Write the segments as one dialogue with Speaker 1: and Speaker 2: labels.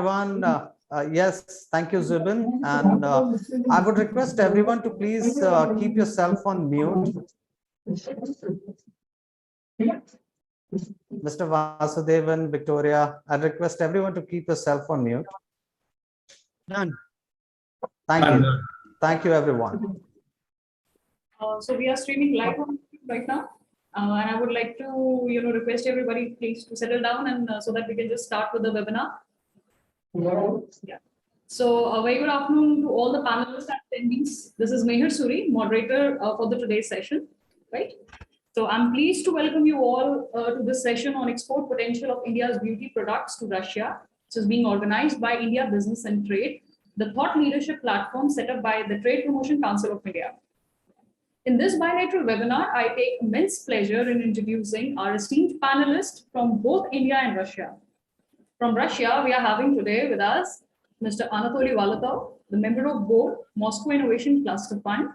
Speaker 1: everyone. Yes, thank you, Zubin. And I would request everyone to please keep yourself on mute. Mr. Vasudevan, Victoria, I request everyone to keep yourself on mute.
Speaker 2: Done.
Speaker 1: Thank you. Thank you, everyone.
Speaker 3: So we are streaming live on YouTube right now, and I would like to, request everybody please to settle down and so that we can just start with the webinar. Yeah. So a very good afternoon to all the panelists and attendees. This is Meher Suri, moderator for the today's session, right? So I'm pleased to welcome you all to this session on export potential of India's beauty products to Russia, which is being organized by India Business and Trade, the thought leadership platform set up by the Trade Promotion Council of India. In this bilateral webinar, I take immense pleasure in introducing our esteemed panelists from both India and Russia. From Russia, we are having today with us Mr. Anatoly Valatov, the member of board, Moscow Innovation Cluster Fund,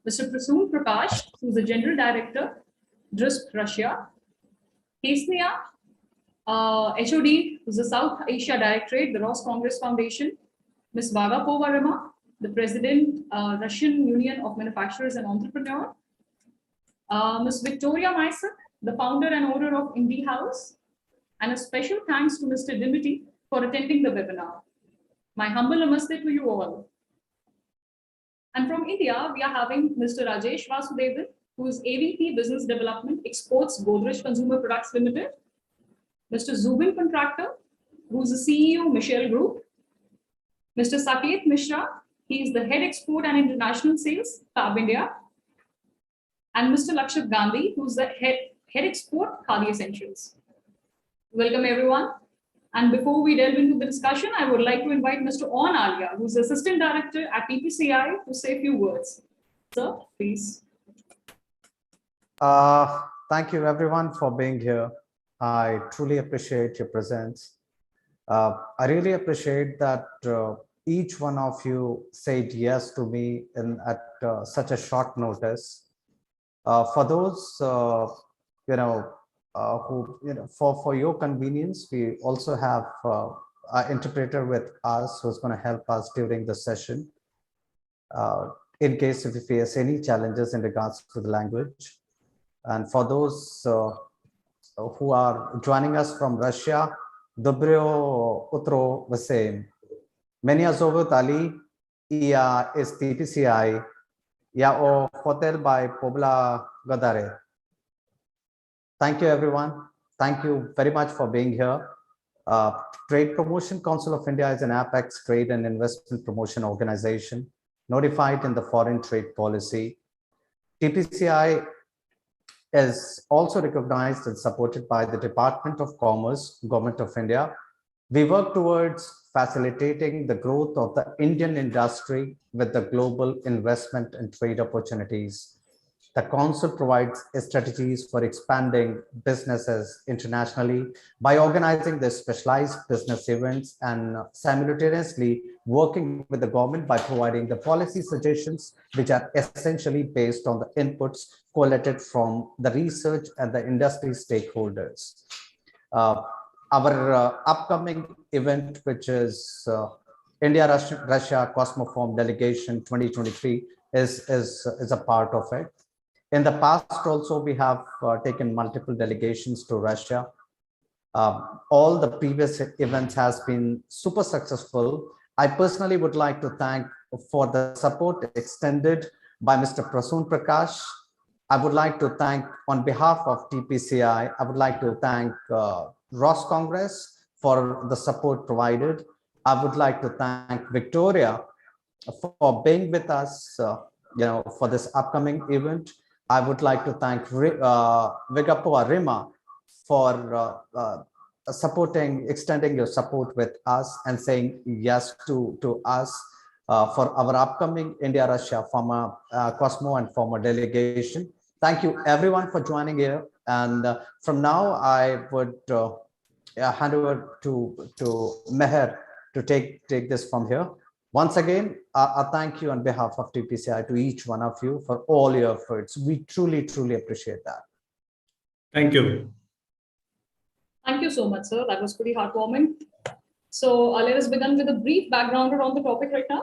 Speaker 3: Mr. Prasoon Prakash, who is the General Director, DRISP Russia, Kesnia, HOD, who is the South Asia Directorate, the Ross Congress Foundation, Ms. Vagapova Rima, the President, Russian Union of Manufacturers and Entrepreneurs, Ms. Victoria Maison, the founder and owner of Indie House, and a special thanks to Mr. Dimity for attending the webinar. My humble namaste to you all. And from India, we are having Mr. Rajesh Vasudevan, who is AVP Business Development, Exports, Godrej Consumer Products Limited, Mr. Zubin Contractor, who is the CEO, Michelle Group, Mr. Saket Mishra, he is the Head Export and International Sales, Fab India, and Mr. Lakshat Gandhi, who is the Head Export, Khadi Essentials. Welcome, everyone. And before we delve into the discussion, I would like to invite Mr. On Alia, who is Assistant Director at TPCI, to say a few words. Sir, please.
Speaker 1: Thank you, everyone, for being here. I truly appreciate your presence. I really appreciate that each one of you said yes to me at such a short notice. For those, for your convenience, we also have an interpreter with us who's going to help us during the session in case if we face any challenges in regards to the language. And for those who are joining us from Russia, Dobryo Utro Vasem, Menia Zovut Ali, Ia is TPCI, Ya o Hotel by Pobla Gadare. Thank you, everyone. Thank you very much for being here. Trade Promotion Council of India is an apex trade and investment promotion organization notified in the foreign trade policy. TPCI is also recognized and supported by the Department of Commerce, Government of India. We work towards facilitating the growth of the Indian industry with the global investment and trade opportunities. The Council provides strategies for expanding businesses internationally by organizing the specialized business events and simultaneously working with the government by providing the policy suggestions, which are essentially based on the inputs collated from the research and the industry stakeholders. Our upcoming event, which is India-Russia Cosmoform Delegation 2023, is a part of it. In the past also, we have taken multiple delegations to Russia. All the previous events has been super successful. I personally would like to thank for the support extended by Mr. Prasoon Prakash. I would like to thank on behalf of TPCI, I would like to thank Ross Congress for the support provided. I would like to thank Victoria for being with us, for this upcoming event. I would like to thank Vagapova Rima for extending your support with us and saying yes to us for our upcoming India-Russia former Cosmo and former delegation. Thank you everyone for joining here. And from now, I would hand over to Meher to take this from here. Once again, I thank you on behalf of TPCI to each one of you for all your efforts. We truly, truly appreciate that.
Speaker 2: Thank you.
Speaker 3: Thank you so much, sir. That was pretty heartwarming. So let us begin with a brief background on the topic right now.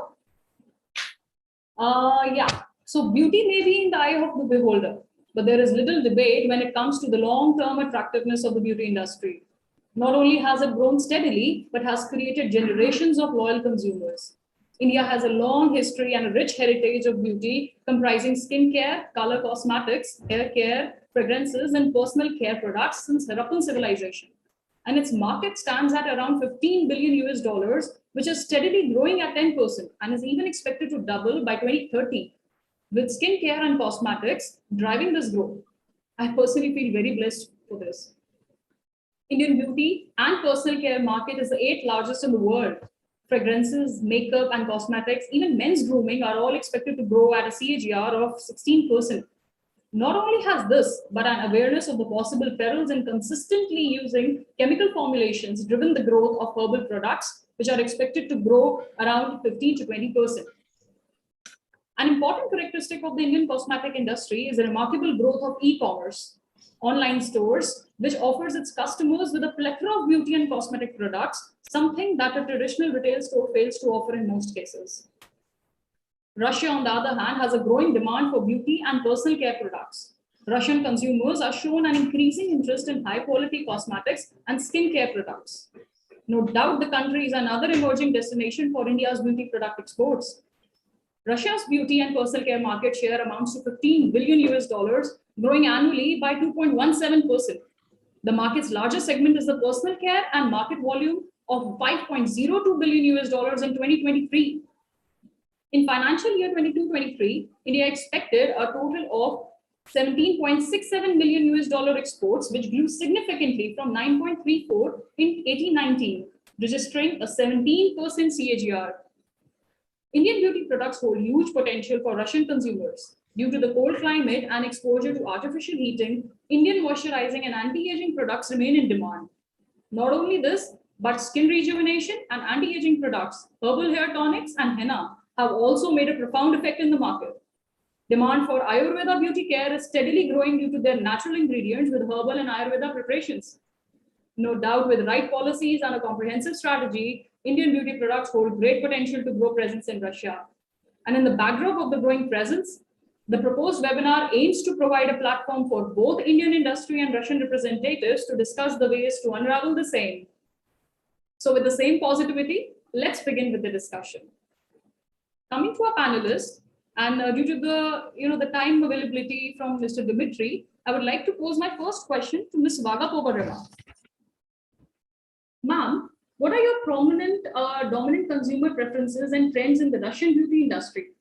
Speaker 3: Yeah, so beauty may be in the eye of the beholder, but there is little debate when it comes to the long-term attractiveness of the beauty industry. Not only has it grown steadily, but has created generations of loyal consumers. India has a long history and a rich heritage of beauty comprising skincare, color cosmetics, hair care, fragrances, and personal care products since Harappan civilization. And its market stands at around 15 billion US dollars, which is steadily growing at 10% and is even expected to double by 2030, with skincare and cosmetics driving this growth. I personally feel very blessed for this. Indian beauty and personal care market is the 8th largest in the world. Fragrances, makeup, and cosmetics, even men's grooming are all expected to grow at a CAGR of 16%. Not only has this, but an awareness of the possible perils in consistently using chemical formulations driven the growth of herbal products, which are expected to grow around 15 to 20%. An important characteristic of the Indian cosmetic industry is the remarkable growth of e-commerce, online stores, which offers its customers with a plethora of beauty and cosmetic products, something that a traditional retail store fails to offer in most cases. Russia, on the other hand, has a growing demand for beauty and personal care products. Russian consumers are shown an increasing interest in high-quality cosmetics and skincare products. No doubt the country is another emerging destination for India's beauty product exports. Russia's beauty and personal care market share amounts to 15 billion US dollars, growing annually by 2.17%. The market's largest segment is the personal care and market volume of 5.02 billion US dollars in 2023. In financial year 22-23, India expected a total of 17.67 million US dollar exports, which grew significantly from 9.34 in 18-19, registering a 17% CAGR. Indian beauty products hold huge potential for Russian consumers. Due to the cold climate and exposure to artificial heating, Indian moisturizing and anti-aging products remain in demand. Not only this, but skin rejuvenation and anti-aging products, herbal hair tonics, and henna have also made a profound effect in the market. Demand for Ayurveda beauty care is steadily growing due to their natural ingredients with herbal and Ayurveda preparations. No doubt, with right policies and a comprehensive strategy, Indian beauty products hold great potential to grow presence in Russia. And in the backdrop of the growing presence, the proposed webinar aims to provide a platform for both Indian industry and Russian representatives to discuss the ways to unravel the same. So with the same positivity, let's begin with the discussion. Coming to our panelists, and due to the time availability from Mr. Dimitri, I would like to pose my first question to Ms. Vagapova Rema. Ma'am, what are your prominent dominant consumer preferences and trends in the Russian beauty industry?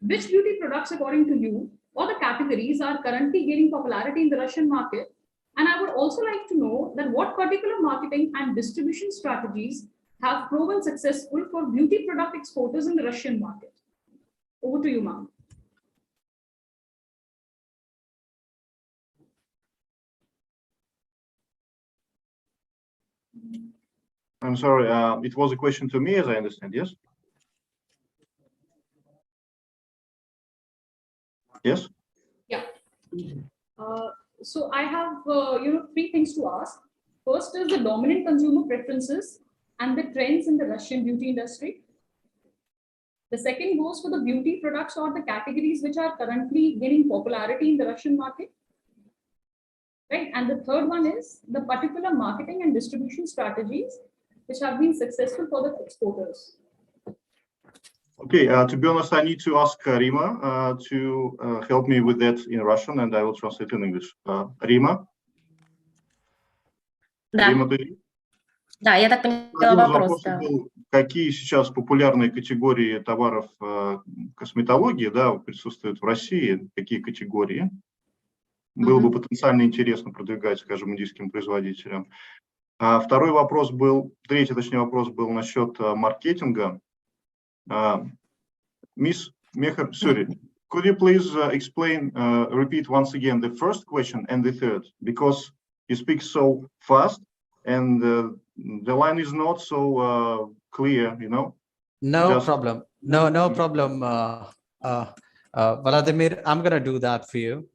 Speaker 3: Which beauty products, according to you, or the categories are currently gaining popularity in the Russian market? And I would also like to know that what particular marketing and distribution strategies have proven successful for beauty product exporters in the Russian market? Over to you, ma'am.
Speaker 4: I'm sorry, it was a question to me, as I understand, yes? Yes?
Speaker 3: Yeah. So I have, three things to ask. First is the dominant consumer preferences and the trends in the Russian beauty industry. The second goes for the beauty products or the categories which are currently gaining popularity in the Russian market. Right. And the third one is the particular marketing and distribution strategies which have been successful for the exporters.
Speaker 4: Okay, to be honest, I need to ask Rima to help me with that in Russian, and I will translate in English. Rima?
Speaker 5: Да.
Speaker 4: Рима, ты?
Speaker 5: Да, я так поняла
Speaker 4: Один из
Speaker 5: вопрос.
Speaker 4: вопросов
Speaker 5: Да.
Speaker 4: был, какие сейчас популярные категории товаров косметологии, да, присутствуют в России, какие категории? Было бы потенциально интересно продвигать, скажем, индийским производителям. А второй вопрос был, третий, точнее, вопрос был насчет маркетинга. Miss Mehar, sorry, could you please repeat once again the first question and the third, because you speak so fast and the line is not so clear, you know?
Speaker 1: No problem. No problem. Vladimir, I'm going to do that for you.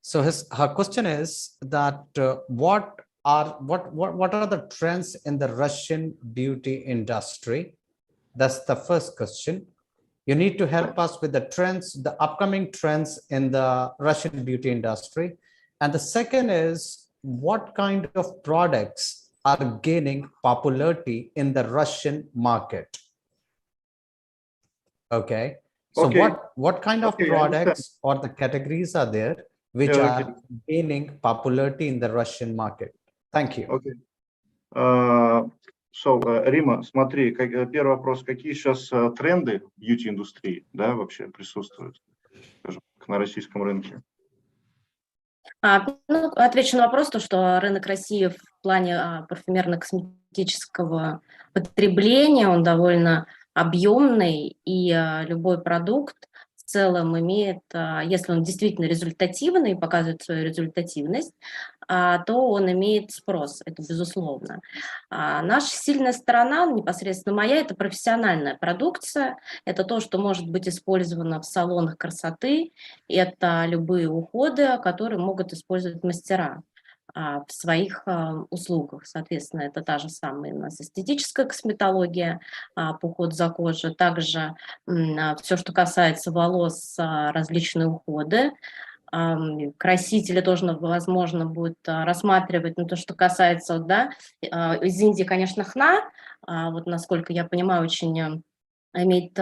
Speaker 1: So her question is that what what are the trends in the Russian beauty industry? That's the first question. You need to help us with the trends, the upcoming trends in the Russian beauty industry. And the second is, what kind of products are gaining popularity in the Russian market? Okay. So
Speaker 4: Okay.
Speaker 1: what kind of
Speaker 4: Okay, I understand.
Speaker 1: products or the categories are there which
Speaker 4: Yeah,
Speaker 1: are gaining popularity in the Russian market? Thank you.
Speaker 4: Okay. Рима, смотри, первый вопрос, какие сейчас тренды в бьюти-индустрии, да, вообще присутствуют, скажем, на российском рынке?
Speaker 5: Ну, отвечу на вопрос, то, что рынок России в плане парфюмерно-косметического потребления, он довольно объемный, и любой продукт в целом имеет, если он действительно результативный и показывает свою результативность, то он имеет спрос, это безусловно. Наша сильная сторона, непосредственно моя, это профессиональная продукция, это то, что может быть использовано в салонах красоты, это любые уходы, которые могут использовать мастера в своих услугах. Соответственно, это та же самая у нас эстетическая косметология по уходу за кожей, также все, что касается волос, различные уходы. Красители тоже, возможно, будет рассматривать, но то, что касается, да, из Индии, конечно, хна, вот насколько я понимаю, очень имеет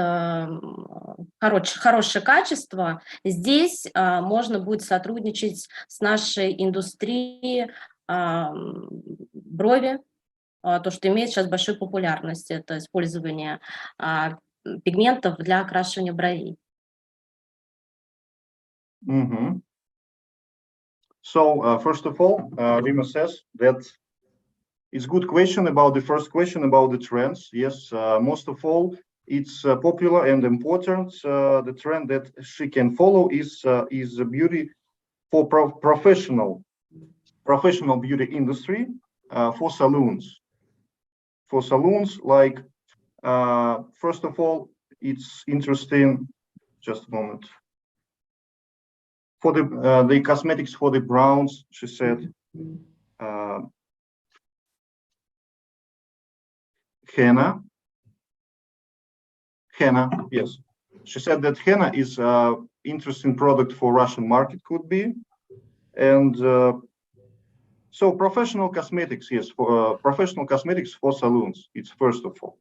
Speaker 5: хорошее качество. Здесь можно будет сотрудничать с нашей индустрией брови, то, что имеет сейчас большую популярность, это использование пигментов для окрашивания бровей.
Speaker 4: Mm-hmm. So, first of all, Rima says that it's a good question about the first question about the trends. Yes, most of all, it's popular and important. The trend that she can follow is beauty for professional beauty industry, for salons. For salons, like, first of all, it's interesting, just a moment. For the cosmetics for the browns, she said, henna, yes. She said that henna is an interesting product for Russian market, could be. And so professional cosmetics, yes, for professional cosmetics for salons, it's first of all.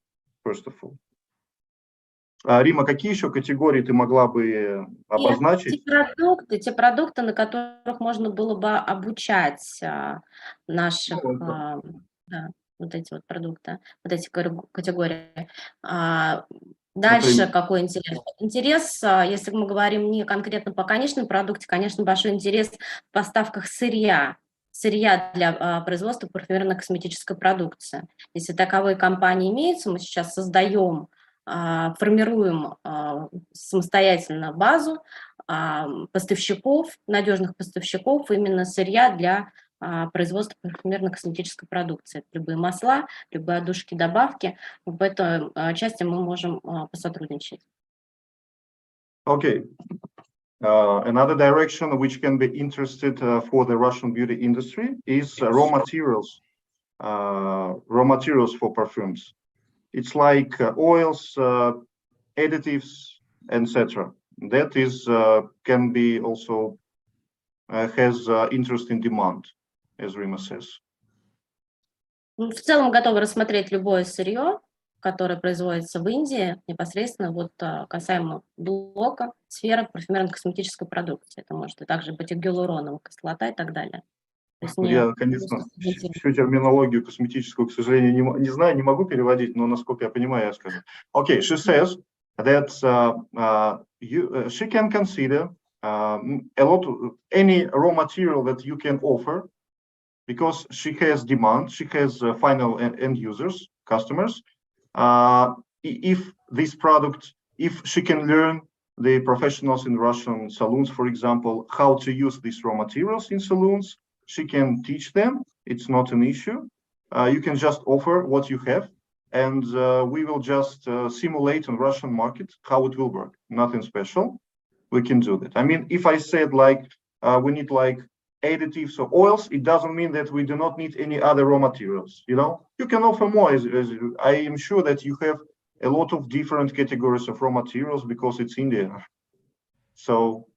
Speaker 4: Рима, какие еще категории ты могла бы обозначить?
Speaker 5: Те продукты, на которых можно было бы обучать наших, да, вот эти вот продукты, вот эти категории. Дальше
Speaker 4: Например?
Speaker 5: какой интерес? Интерес, если мы говорим не конкретно по конечному продукту, конечно, большой интерес в поставках сырья для производства парфюмерно-косметической продукции. Если таковые компании имеются, мы сейчас создаем, формируем самостоятельно базу поставщиков, надежных поставщиков именно сырья для производства парфюмерно-косметической продукции. Любые масла, любые отдушки, добавки. В этой части мы можем посотрудничать.
Speaker 4: Okay. Another direction which can be interested for the Russian beauty industry is raw materials for perfumes. It's like oils, additives, etc. That is can be also has interest in demand, as Rima says.
Speaker 5: В целом готовы рассмотреть любое сырье, которое производится в Индии, непосредственно вот касаемо блока, сферы парфюмерно-косметической продукции. Это может и также быть и гиалуроновая кислота и так далее.
Speaker 4: Я, конечно, всю терминологию косметическую, к сожалению, не знаю, не могу переводить, но насколько я понимаю, я скажу. Okay, she says that she can consider any raw material that you can offer, because she has demand, she has final end users, customers. If this product, if she can learn the professionals in Russian salons, for example, how to use these raw materials in salons, she can teach them. It's not an issue. You can just offer what you have, and we will just simulate on Russian market how it will work. Nothing special. We can do that. I mean, if I said like we need like additives or oils, it doesn't mean that we do not need any other raw materials. You know, you can offer more. As I am sure that you have a lot of different categories of raw materials because it's India. So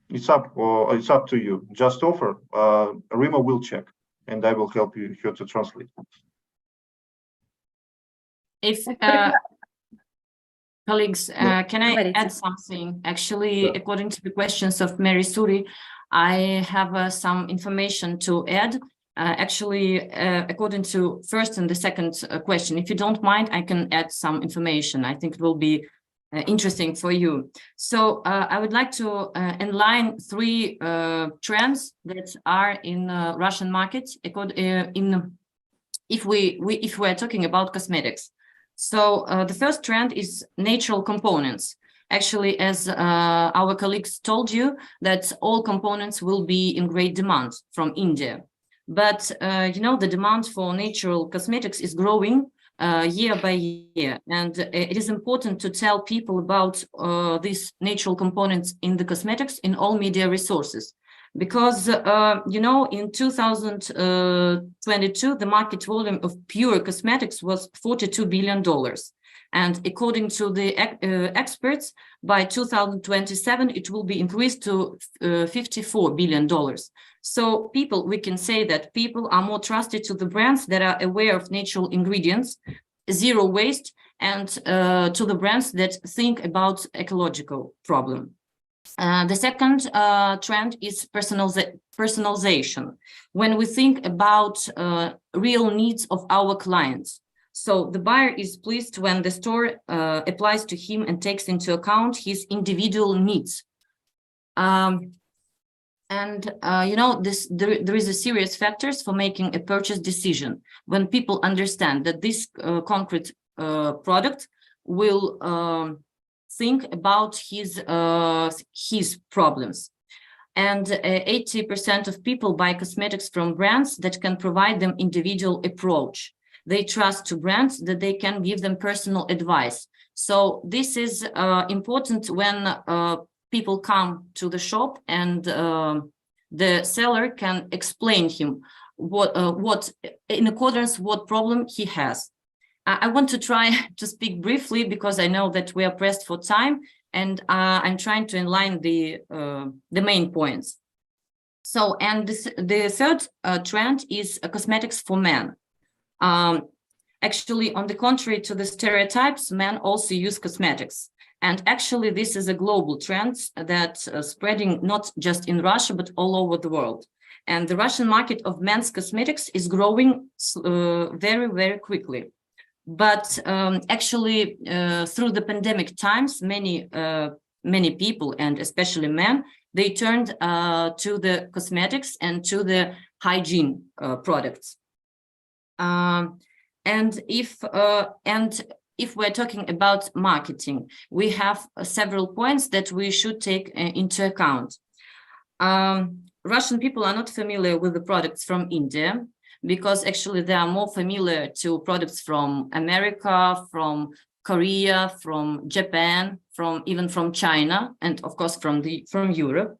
Speaker 4: it's up to you. Just offer. Rima will check, and I will help you here to translate.
Speaker 6: If colleagues, can I add something? Actually, according to the questions of Mary Suri, I have some information to add. According to first and the second question, if you don't mind, I can add some information. I think it will be interesting for you. So I would like to inline three trends that are in Russian market. If we're talking about cosmetics. So the first trend is natural components. Actually, as our colleagues told you, that all components will be in great demand from India. But, you know, the demand for natural cosmetics is growing year by year. And it is important to tell people about these natural components in the cosmetics in all media resources. Because, you know, in 2022, the market volume of pure cosmetics was $42 billion. And according to the experts, by 2027, it will be increased to $54 billion. So we can say that people are more trusted to the brands that are aware of natural ingredients, zero waste, and to the brands that think about ecological problem. The second trend is personalization. When we think about real needs of our clients. So the buyer is pleased when the store applies to him and takes into account his individual needs. You know, there is a serious factors for making a purchase decision. When people understand that this concrete product will think about his problems. And 80% of people buy cosmetics from brands that can provide them individual approach. They trust to brands that they can give them personal advice. So this is important when people come to the shop and the seller can explain him what in accordance what problem he has. I want to try to speak briefly because I know that we are pressed for time, and I'm trying to inline the main points. So, and the third trend is cosmetics for men. Actually, on the contrary to the stereotypes, men also use cosmetics. And actually, this is a global trend that's spreading not just in Russia, but all over the world. And the Russian market of men's cosmetics is growing very, very quickly. But actually, through the pandemic times, many people, and especially men, they turned to the cosmetics and to the hygiene products. And if we're talking about marketing, we have several points that we should take into account. Russian people are not familiar with the products from India, because actually they are more familiar to products from America, from Korea, from Japan, even from China, and of course from Europe.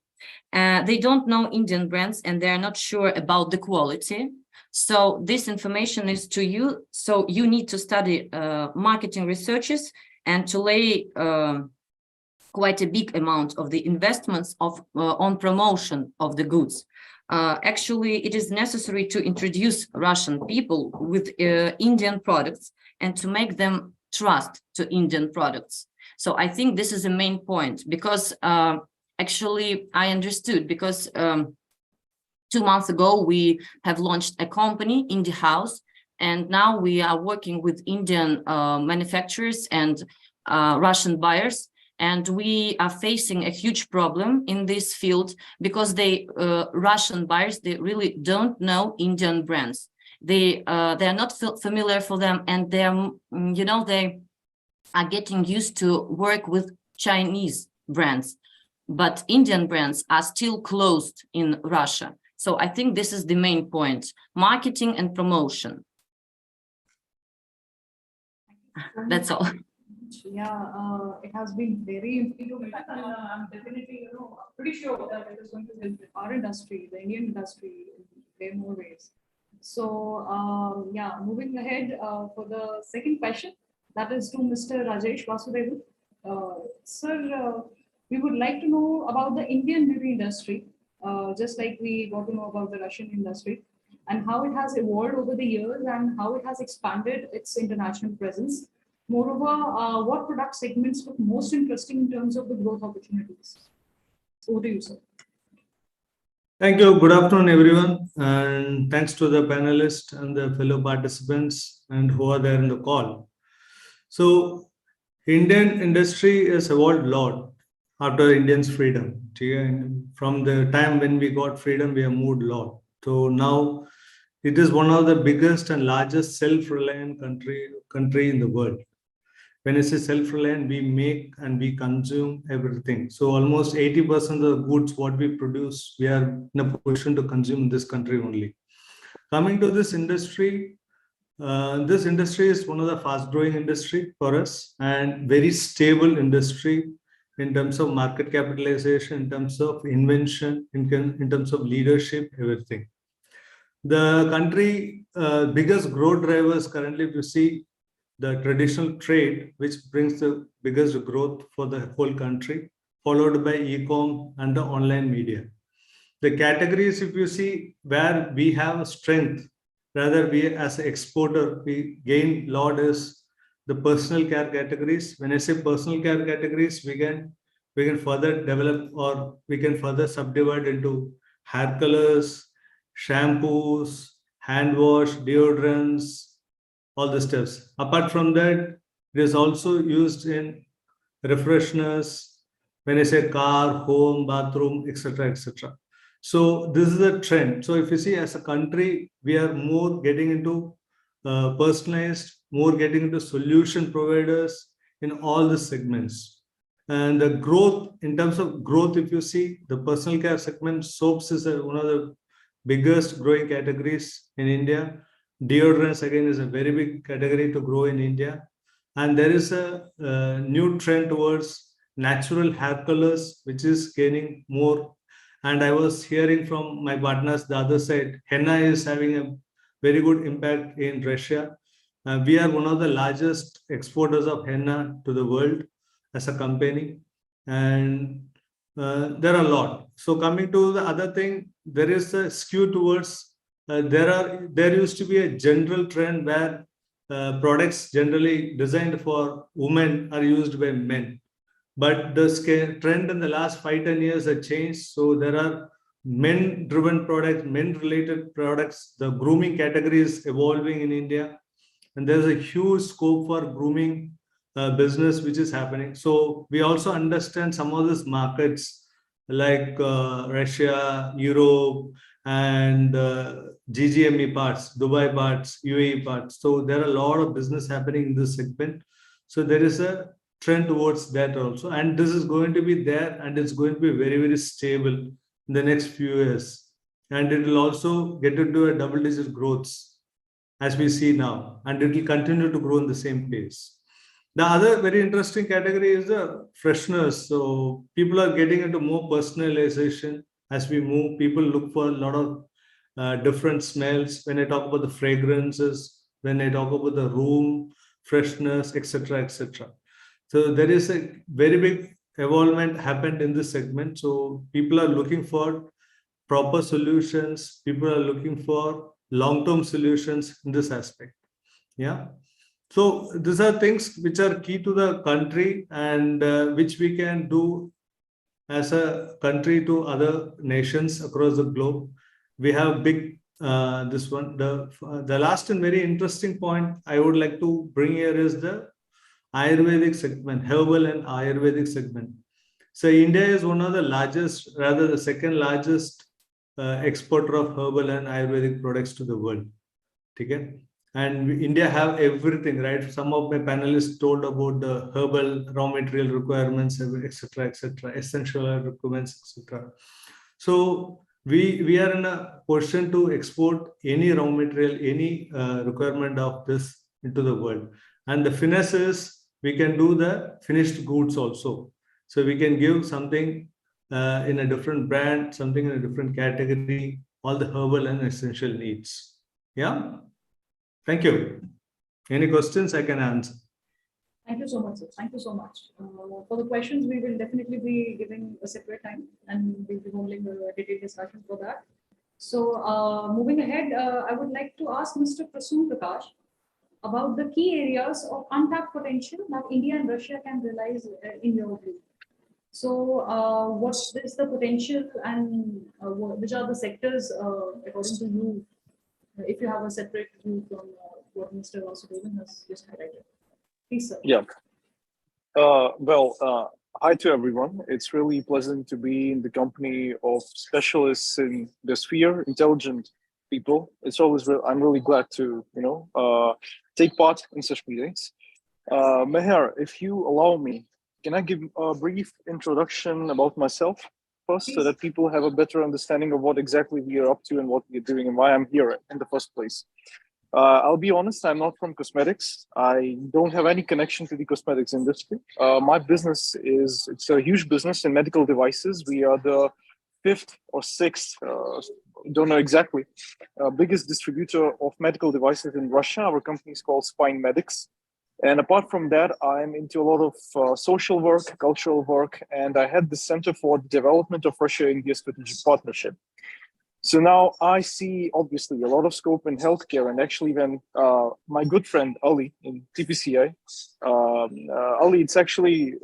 Speaker 6: They don't know Indian brands and they are not sure about the quality. So this information is to you. So you need to study marketing researches and to lay quite a big amount of the investments on promotion of the goods. Actually, it is necessary to introduce Russian people with Indian products and to make them trust to Indian products. So I think this is the main point, because actually I understood, because 2 months ago we have launched a company, Indie House, and now we are working with Indian manufacturers and Russian buyers. And we are facing a huge problem in this field because Russian buyers, they really don't know Indian brands. They are not familiar for them, and they are getting used to work with Chinese brands, but Indian brands are still closed in Russia. So I think this is the main point: marketing and promotion. That's all.
Speaker 3: Yeah, it has been very informative, and I'm definitely, pretty sure that it is going to help our industry, the Indian industry, in way more ways. So, yeah, moving ahead for the second question, that is to Mr. Rajesh Vasudevan. Sir, we would like to know about the Indian beauty industry, just like we got to know about the Russian industry, and how it has evolved over the years and how it has expanded its international presence. Moreover, what product segments look most interesting in terms of the growth opportunities? Over to you, sir.
Speaker 7: Thank you. Good afternoon, everyone. And thanks to the panelists and the fellow participants and who are there in the call. So, Indian industry has evolved a lot after Indians' freedom. From the time when we got freedom, we have moved a lot. So now it is one of the biggest and largest self-reliant country in the world. When I say self-reliant, we make and we consume everything. So almost 80% of the goods what we produce, we are in a position to consume in this country only. Coming to this industry is one of the fast-growing industry for us and very stable industry in terms of market capitalization, in terms of invention, in terms of leadership, everything. The country biggest growth drivers currently, if you see, the traditional trade, which brings the biggest growth for the whole country, followed by e-com and the online media. The categories, if you see, where we have strength, rather we as an exporter, we gain a lot is the personal care categories. When I say personal care categories, we can further develop or we can further subdivide into hair colors, shampoos, hand wash, deodorants, all the steps. Apart from that, it is also used in refresheners, when I say car, home, bathroom, etc., etc. So this is a trend. So if you see as a country, we are more getting into personalized, more getting into solution providers in all the segments. And the growth, in terms of growth, if you see, the personal care segment, soaps is one of the biggest growing categories in India. Deodorants again is a very big category to grow in India. And there is a new trend towards natural hair colors, which is gaining more. And I was hearing from my partners, the other side, henna is having a very good impact in Russia. We are one of the largest exporters of henna to the world as a company. And there are a lot. So coming to the other thing, there is a skew towards there used to be a general trend where products generally designed for women are used by men. But the trend in the last 5-10 years has changed. So there are men-driven products, men-related products. The grooming category is evolving in India. And there's a huge scope for grooming business which is happening. So we also understand some of these markets like Russia, Europe, and GGME parts, Dubai parts, UAE parts. So there are a lot of business happening in this segment. So there is a trend towards that also. And this is going to be there and it's going to be very, very stable in the next few years. And it will also get into a double-digit growth as we see now. And it will continue to grow in the same pace. The other very interesting category is the freshness. So people are getting into more personalization. As we move, people look for a lot of different smells. When I talk about the fragrances, when I talk about the room freshness, etc., etc. So there is a very big evolvement happened in this segment. So people are looking for proper solutions. People are looking for long-term solutions in this aspect. Yeah. So these are things which are key to the country and which we can do as a country to other nations across the globe. We have big, this one, the last and very interesting point I would like to bring here is the Ayurvedic segment, herbal and Ayurvedic segment. So India is one of the largest, rather the second largest exporter of herbal and Ayurvedic products to the world. Okay? And India have everything, right? Some of my panelists told about the herbal raw material requirements, etc., etc., essential requirements, etc. So we are in a position to export any raw material, any requirement of this into the world. And the finesse is we can do the finished goods also. So we can give something in a different brand, something in a different category, all the herbal and essential needs. Yeah. Thank you. Any questions I can answer?
Speaker 3: Thank you so much, sir. Thank you so much. For the questions, we will definitely be giving a separate time and we'll be holding a detailed discussion for that. So moving ahead, I would like to ask Mr. Prasoon Prakash about the key areas of untapped potential that India and Russia can realize in your view. So what is the potential and which are the sectors according to you, if you have a separate view from what Mr. Vasudevan has just highlighted? Please, sir.
Speaker 8: Yeah. Hi to everyone. It's really pleasant to be in the company of specialists in the sphere, intelligent people. It's always I'm really glad to take part in such meetings. Meher, if you allow me, can I give a brief introduction about myself first, so that people have a better understanding of what exactly we are up to and what we're doing and why I'm here in the first place. I'll be honest, I'm not from cosmetics. I don't have any connection to the cosmetics industry. My business it's a huge business in medical devices. We are the 5th or 6th, don't know exactly, biggest distributor of medical devices in Russia. Our company is called Spine Medics. And apart from that, I'm into a lot of social work, cultural work, and I had the Center for the Development of Russia-India Strategic Partnership. So now I see obviously a lot of scope in healthcare, and actually when my good friend Ali in TPCI, Ali, it's actually,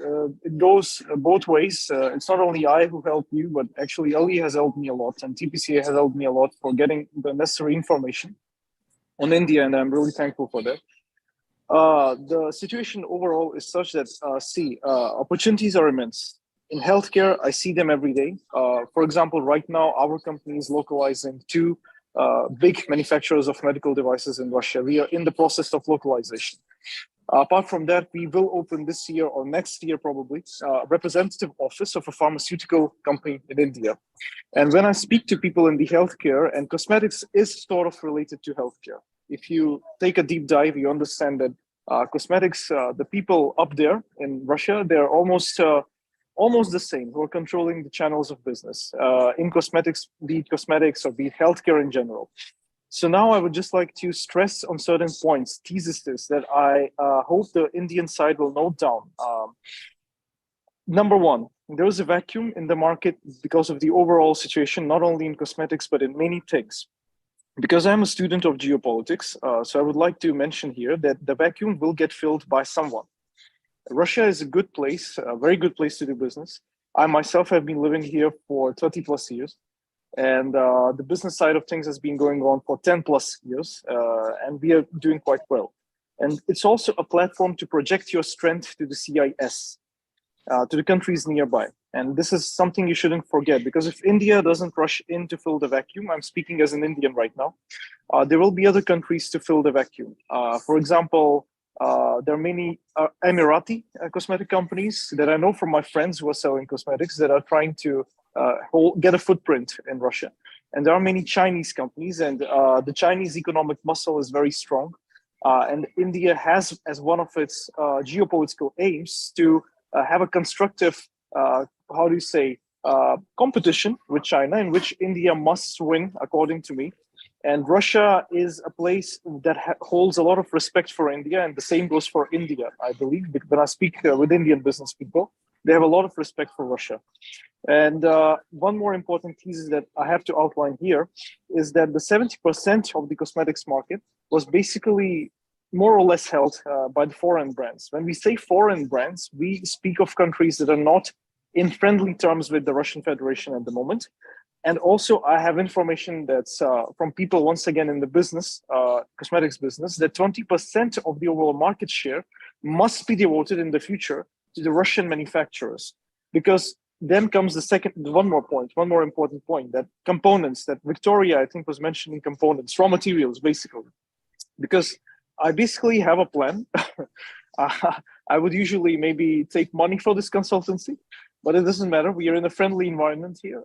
Speaker 8: it goes both ways. It's not only I who helped you, but actually Ali has helped me a lot, and TPCI has helped me a lot for getting the necessary information on India, and I'm really thankful for that. The situation overall is such that, opportunities are immense. In healthcare, I see them every day. For example, right now, our company is localizing 2 big manufacturers of medical devices in Russia. We are in the process of localization. Apart from that, we will open this year or next year probably a representative office of a pharmaceutical company in India. And when I speak to people in the healthcare, and cosmetics is sort of related to healthcare. If you take a deep dive, you understand that cosmetics, the people up there in Russia, they're almost the same, who are controlling the channels of business in cosmetics, be it cosmetics or be it healthcare in general. So now I would just like to stress on certain points, theses that I hope the Indian side will note down. Number 1, there is a vacuum in the market because of the overall situation, not only in cosmetics, but in many things. Because I'm a student of geopolitics, so I would like to mention here that the vacuum will get filled by someone. Russia is a good place, a very good place to do business. I myself have been living here for 30 plus years, and the business side of things has been going on for 10 plus years, and we are doing quite well. And it's also a platform to project your strength to the CIS, to the countries nearby. And this is something you shouldn't forget, because if India doesn't rush in to fill the vacuum, I'm speaking as an Indian right now, there will be other countries to fill the vacuum. For example, there are many Emirati cosmetic companies that I know from my friends who are selling cosmetics that are trying to get a footprint in Russia. And there are many Chinese companies, and the Chinese economic muscle is very strong. And India has as one of its geopolitical aims to have a constructive, competition with China, in which India must win, according to me. And Russia is a place that holds a lot of respect for India, and the same goes for India, I believe. When I speak with Indian business people, they have a lot of respect for Russia. And one more important thesis that I have to outline here is that the 70% of the cosmetics market was basically more or less held by the foreign brands. When we say foreign brands, we speak of countries that are not in friendly terms with the Russian Federation at the moment. And also, I have information that's from people, once again, in the business, cosmetics business, that 20% of the overall market share must be devoted in the future to the Russian manufacturers. Because then comes one more important point, that components, that Victoria, I think, was mentioning components, raw materials, basically. Because I basically have a plan. I would usually maybe take money for this consultancy, but it doesn't matter. We are in a friendly environment here.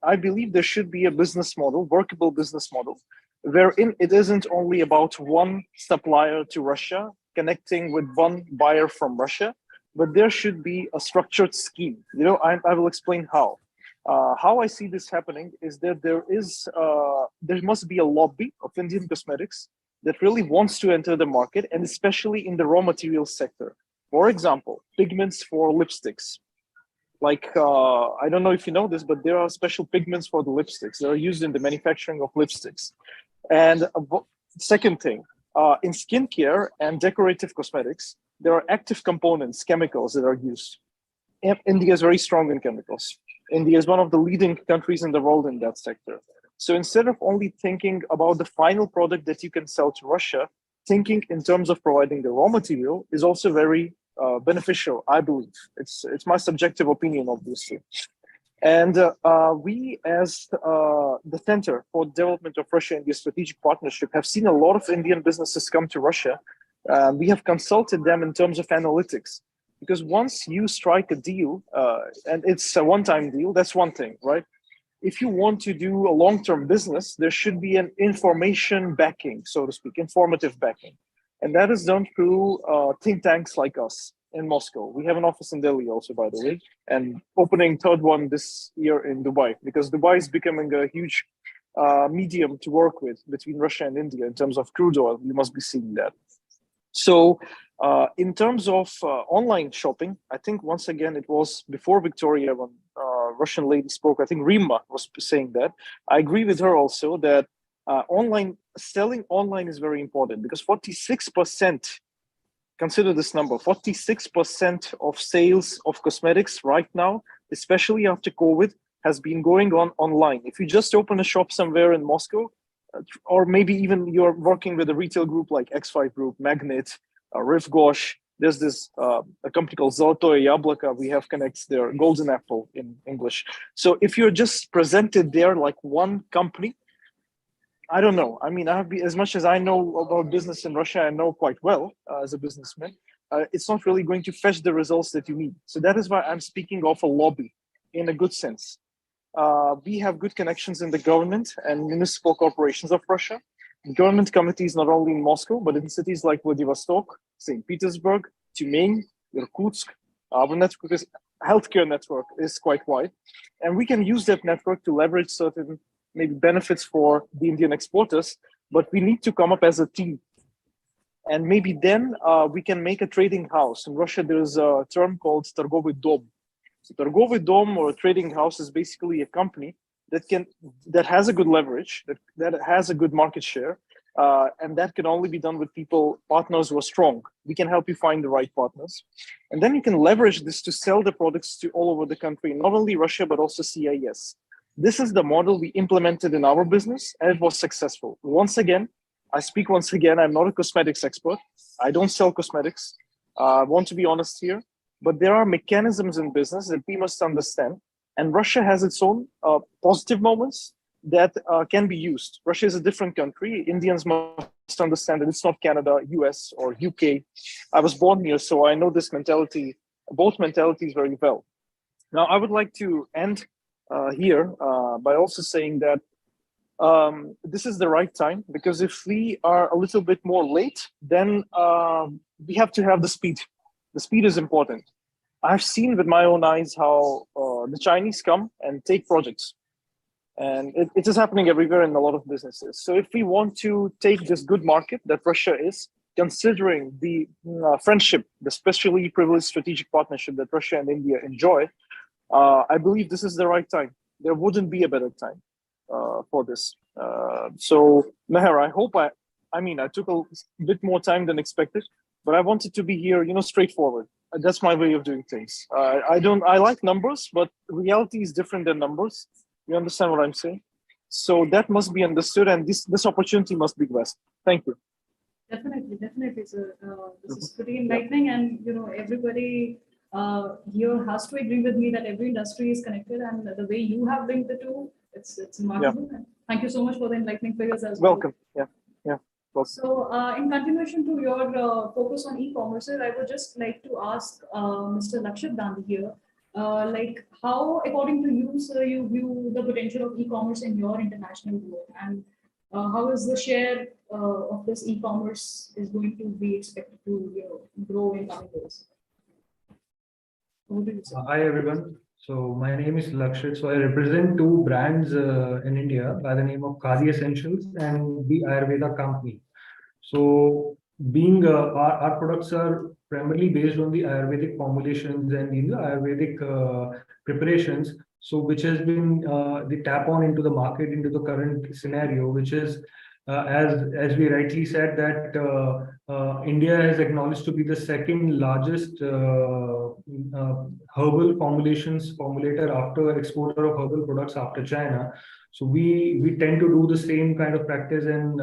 Speaker 8: I believe there should be a business model, workable business model, wherein it isn't only about one supplier to Russia connecting with one buyer from Russia, but there should be a structured scheme. You know, I will explain how. How I see this happening is that there must be a lobby of Indian cosmetics that really wants to enter the market, and especially in the raw materials sector. For example, pigments for lipsticks. Like, I don't know if you know this, but there are special pigments for the lipsticks that are used in the manufacturing of lipsticks. And second thing, in skincare and decorative cosmetics, there are active components, chemicals that are used. India is very strong in chemicals. India is one of the leading countries in the world in that sector. So instead of only thinking about the final product that you can sell to Russia, thinking in terms of providing the raw material is also very beneficial, I believe. It's my subjective opinion, obviously. And we, as the Center for Development of Russia-India Strategic Partnership, have seen a lot of Indian businesses come to Russia. We have consulted them in terms of analytics, because once you strike a deal, and it's a one-time deal, that's one thing, right? If you want to do a long-term business, there should be an information backing, so to speak, informative backing. And that is done through think tanks like us in Moscow. We have an office in Delhi also, by the way, and opening third one this year in Dubai, because Dubai is becoming a huge medium to work with between Russia and India in terms of crude oil. You must be seeing that. So in terms of online shopping, I think once again, it was before Victoria when Russian lady spoke, I think Rima was saying that. I agree with her also that selling online is very important, because 46%, consider this number, 46% of sales of cosmetics right now, especially after COVID, has been going on online. If you just open a shop somewhere in Moscow, or maybe even you're working with a retail group like X5 Group, Magnet, Rivgosh, there's this a company called Zolotoye Yabloko. We have connects there, Golden Apple in English. So if you're just presented there like one company, I don't know. I mean, as much as I know about business in Russia, I know quite well as a businessman, it's not really going to fetch the results that you need. So that is why I'm speaking of a lobby in a good sense. We have good connections in the government and municipal corporations of Russia. The government committees not only in Moscow, but in cities like Vladivostok, St. Petersburg, Tyumen, Irkutsk. Our network healthcare network is quite wide. And we can use that network to leverage certain maybe benefits for the Indian exporters, but we need to come up as a team. And maybe then we can make a trading house. In Russia, there's a term called Targovy Dom. So Targovy Dom, or a trading house, is basically a company that has a good leverage, that has a good market share, and that can only be done with partners who are strong. We can help you find the right partners. And then you can leverage this to sell the products to all over the country, not only Russia, but also CIS. This is the model we implemented in our business, and it was successful. Once again, I'm not a cosmetics expert. I don't sell cosmetics. I want to be honest here, but there are mechanisms in business that we must understand. And Russia has its own positive moments that can be used. Russia is a different country. Indians must understand that it's not Canada, US, or UK. I was born here, so I know this mentality, both mentalities very well. Now, I would like to end here by also saying that this is the right time, because if we are a little bit more late, then we have to have the speed. The speed is important. I've seen with my own eyes how the Chinese come and take projects. And it is happening everywhere in a lot of businesses. So if we want to take this good market that Russia is, considering the friendship, the specially privileged strategic partnership that Russia and India enjoy, I believe this is the right time. There wouldn't be a better time for this. So Meher, I hope I took a bit more time than expected, but I wanted to be here, straightforward. That's my way of doing things. I like numbers, but reality is different than numbers. You understand what I'm saying? So that must be understood, and this opportunity must be grasped. Thank you.
Speaker 3: Definitely, sir. This is pretty enlightening, and everybody here has to agree with me that every industry is connected, and the way you have linked the two, it's remarkable. Yeah. Thank you so much for the enlightening figures as well.
Speaker 8: Welcome. Yeah. Welcome.
Speaker 3: So, in continuation to your focus on e-commerce, I would just like to ask Mr. Lakshit Gandhi here, how, according to you, sir, you view the potential of e-commerce in your international growth, and how is the share of this e-commerce is going to be expected to, grow in coming years? What do you say?
Speaker 9: Hi everyone. So my name is Lakshit. So I represent two brands in India by the name of Khadi Essentials and the Ayurveda Company. So being our products are primarily based on the Ayurvedic formulations and the Ayurvedic preparations. So which has been the tap on into the market into the current scenario, which is as we rightly said that India is acknowledged to be the second largest herbal formulations formulator after exporter of herbal products after China. So we tend to do the same kind of practice, and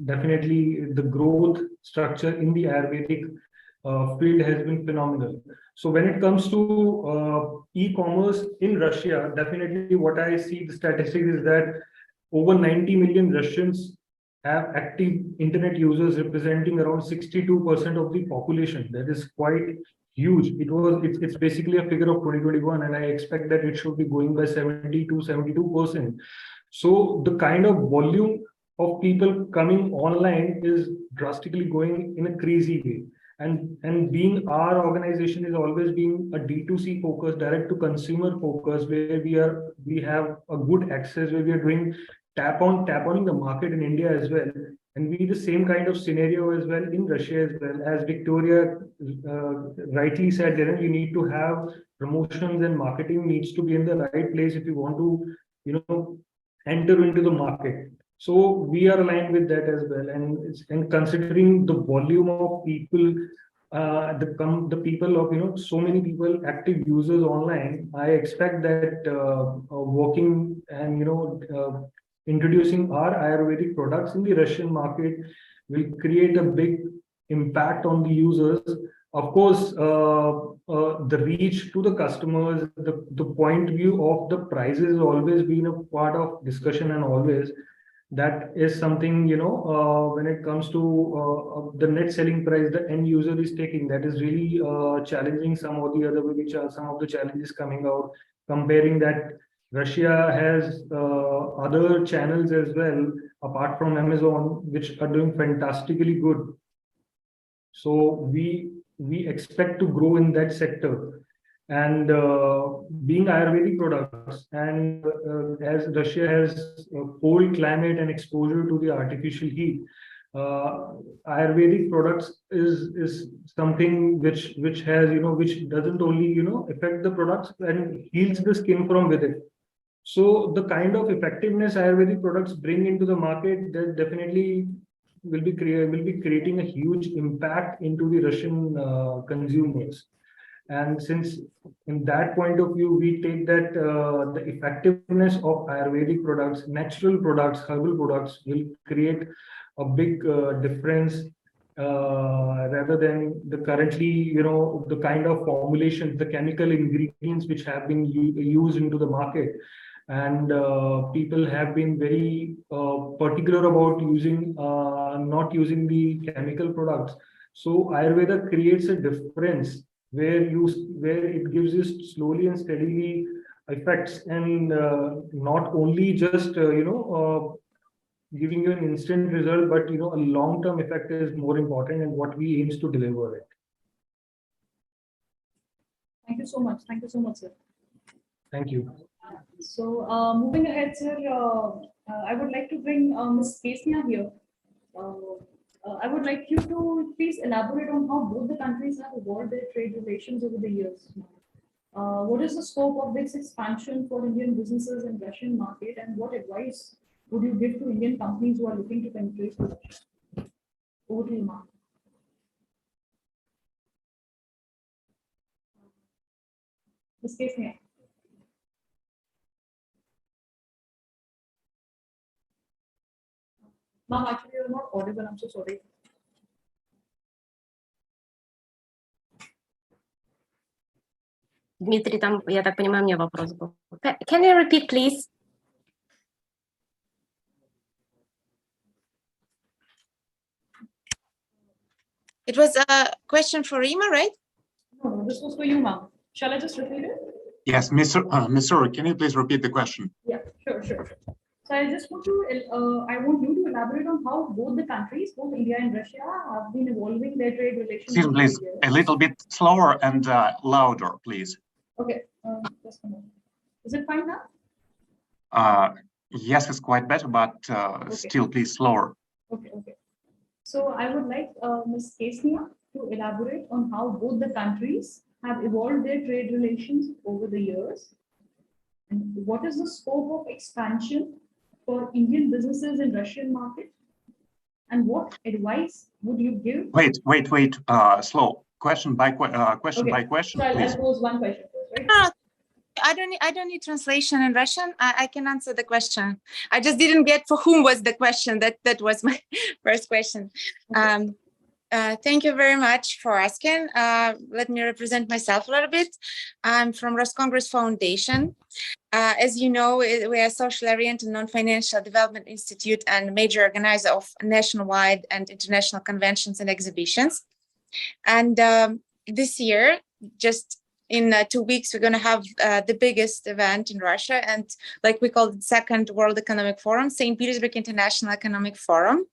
Speaker 9: definitely the growth structure in the Ayurvedic field has been phenomenal. So when it comes to e-commerce in Russia, definitely what I see the statistics is that over 90 million Russians have active internet users representing around 62% of the population. That is quite huge. It's basically a figure of 2021, and I expect that it should be going by 70 to 72%. So the kind of volume of people coming online is drastically going in a crazy way. And being our organization is always being a D2C focus, direct to consumer focus, where we have a good access, where we are doing tap on the market in India as well. And we the same kind of scenario as well in Russia as well. As Victoria rightly said, you need to have promotions and marketing needs to be in the right place if you want to, enter into the market. So we are aligned with that as well. And considering the volume of people, the people of, so many people, active users online, I expect that working and, introducing our Ayurvedic products in the Russian market will create a big impact on the users. Of course, the reach to the customers, the point of view of the prices has always been a part of discussion, and always that is something, when it comes to the net selling price the end user is taking, that is really challenging some of the other, which are some of the challenges coming out, comparing that Russia has other channels as well, apart from Amazon, which are doing fantastically good. So we expect to grow in that sector. And being Ayurvedic products, and as Russia has cold climate and exposure to the artificial heat, Ayurvedic products is something which has, which doesn't only, affect the products and heals the skin from within. So the kind of effectiveness Ayurvedic products bring into the market, that definitely will be creating a huge impact into the Russian consumers. And since in that point of view, we take that the effectiveness of Ayurvedic products, natural products, herbal products will create a big difference rather than the currently, the kind of formulations, the chemical ingredients which have been used into the market. And people have been very particular about not using the chemical products. So Ayurveda creates a difference where it gives you slowly and steadily effects, and not only just giving you an instant result, but a long-term effect is more important, and what we aims to deliver it.
Speaker 3: Thank you so much. Thank you so much, sir.
Speaker 9: Thank you.
Speaker 3: So moving ahead, sir, I would like to bring Ms. Kesnia here. I would like you to please elaborate on how both the countries have evolved their trade relations over the years. What is the scope of this expansion for Indian businesses in Russian market, and what advice would you give to Indian companies who are looking to penetrate the Russia? Over to you, ma'am. Ms. Kesnia. Ma'am, actually, you're not audible. I'm so sorry.
Speaker 5: Дмитрий, там, я так понимаю, мне вопрос был. Can you repeat, please?
Speaker 10: It was a question for Rima, right?
Speaker 3: No, this was for you, ma'am. Shall I just repeat it?
Speaker 11: Yes, Ms. Suri, can you please repeat the question?
Speaker 3: Yeah, sure. So I just want to, I want you to elaborate on how both the countries, both India and Russia, have been evolving their trade relations.
Speaker 11: Excuse
Speaker 3: over
Speaker 11: me, please,
Speaker 3: the years.
Speaker 11: a little bit slower and louder, please.
Speaker 3: Okay, just a moment. Is it fine now?
Speaker 11: Yes, it's quite better, but still, please, slower.
Speaker 3: Okay, okay. So I would like Ms. Kesnia to elaborate on how both the countries have evolved their trade relations over the years. And what is the scope of expansion for Indian businesses in Russian market? And what advice would you give?
Speaker 11: Wait, slow. Question by question,
Speaker 3: So I'll
Speaker 11: please.
Speaker 3: pose one question first, right?
Speaker 10: I don't need translation in Russian. I can answer the question. I just didn't get for whom was the question. That was my first question. Thank you very much for asking. Let me represent myself a little bit. I'm from Roscongress Foundation. As you know, we are a social-oriented non-financial development institute and major organizer of nationwide and international conventions and exhibitions. And this year, just in 2 weeks, we're going to have the biggest event in Russia, and like we call it, Second World Economic Forum, St. Petersburg International Economic Forum.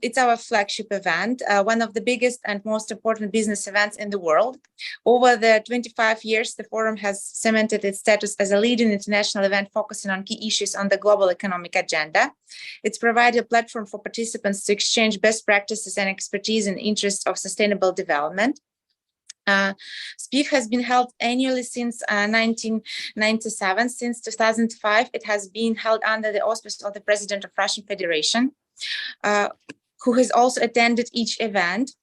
Speaker 10: It's our flagship event, one of the biggest and most important business events in the world. Over the 25 years, the forum has cemented its status as a leading international event focusing on key issues on the global economic agenda. It's provided a platform for participants to exchange best practices and expertise in the interest of sustainable development. SPIEF has been held annually since 1997. Since 2005, it has been held under the auspices of the President of Russian Federation, who has also attended each event.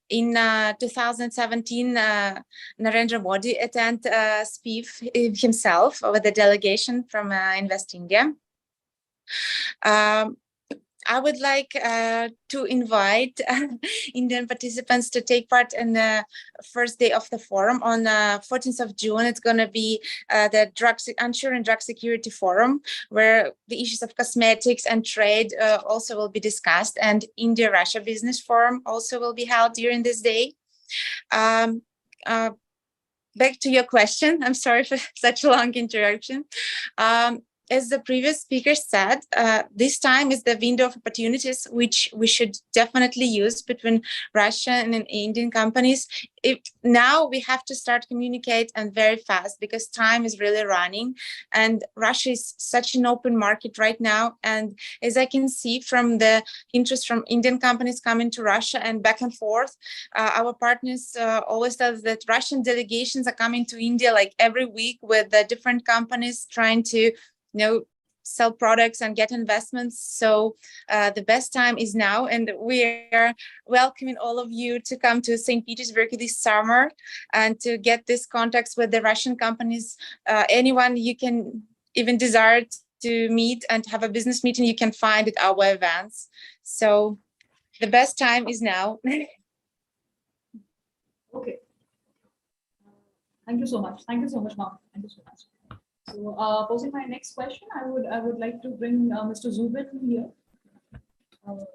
Speaker 10: In 2017, Narendra Modi attended SPIEF himself with a delegation from Invest India. I would like to invite Indian participants to take part in the first day of the forum. On 14th of June, it's going to be the Unsure and Drug Security Forum, where the issues of cosmetics and trade also will be discussed. And India-Russia Business Forum also will be held during this day. Back to your question. I'm sorry for such a long introduction. As the previous speaker said, this time is the window of opportunities which we should definitely use between Russian and Indian companies. Now we have to start communicate and very fast because time is really running, and Russia is such an open market right now. And as I can see from the interest from Indian companies coming to Russia and back and forth, our partners always tell us that Russian delegations are coming to India like every week with different companies trying to sell products and get investments. So the best time is now, and we are welcoming all of you to come to St. Petersburg this summer and to get this contacts with the Russian companies. Anyone you can even desire to meet and have a business meeting, you can find at our events. So the best time is now.
Speaker 3: Okay. Thank you so much. Thank you so much, ma'am. Thank you so much. So, posing my next question, I would like to bring Mr. Zubin here.